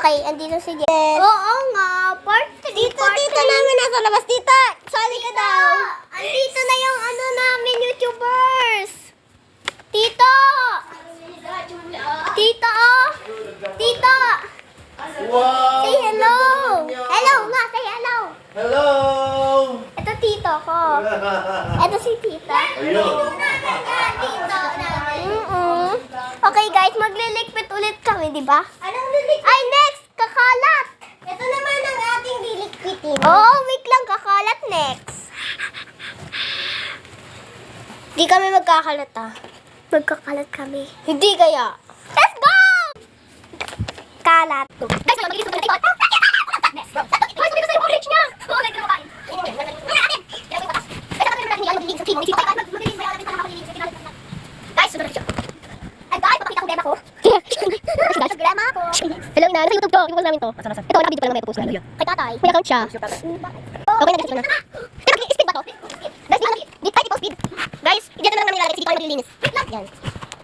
Okay, andito si Jess. Oo nga, part 3. Dito namin nasa labas. Tita, sali ka daw. Andito na yung ano namin, YouTubers. Tito! Tito! Tito! Wow! Say hello! Hello nga, say hello! Hello! Ito tito ko. Ito si tita. Ayun. Okay guys, magliligpit ulit kami, di ba? Anong liligpit? Ay, next! Kakalat! Ito naman ang ating liligpitin. Oh, wait lang, kakalat next. Di kami magkakalat ah. Magkakalat kami. Hindi kaya. Let's go! Kalat. Guys, magliligpit ulit tayo. Next, bro. Guys, sabi ko sa'yo, orange niya. Oo, like, kumakain. Guys, sunod na siya. Ay, guys, papakita kong demo ko. Demo ko. Hello, ina. Nasa YouTube ko. I-post namin to. Ito, nakabidyo pa lang may post namin. Kay tatay. May account siya. Okay, nag-isip na. Pero, speed ba to? Guys, di tayo i-post speed. Guys, hindi na lang namin nilalagay kasi di ko naglilinis. Yan.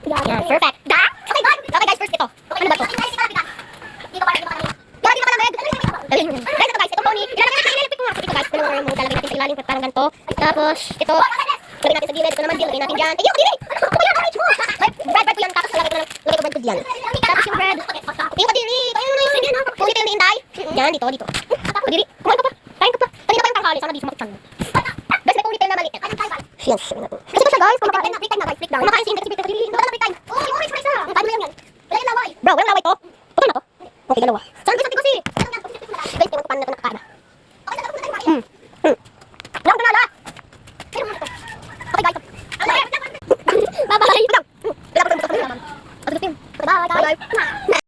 Yan, perfect. Okay, guys, first ito. Ano ba to? Dito pa lang. Guys, ito guys, ito pony. Ilalagay ko nga. Ito guys, ito mo lalagay natin sa ilalim parang ganito. Tapos, ito. Lagay natin sa gilid. Ito naman din, lagay natin dyan. Ayoko, dili! Ano ba yan? Orange mo! Bread po yan. Tapos, lagay ko bread dyan. Tapos yung bread. Ayoko, dili! Kaya na yung bread yan. Kung dito yung niintay. Yan, dito. Dili. Kumain ka pa. Kain ka pa. Kanina pa yung tanghali. Sana di sumakit mo. Guys, may pony tayo na maliit. Yes. Kasi ito siya guys. Kumakain na. Break time na guys. Break down. Kumakain si Index. Hindi wala na break time. Oh, yung orange pa isa. Paano lang yan? Wala yung laway. Bro, walang laway to. Ito na to. Okay, dalawa. Saan guys, ati ko si? Guys, tingnan ko paano na ito nakakain na. Lang, panala! Okay, guys. Bye-bye! Bye-bye! Bye-bye!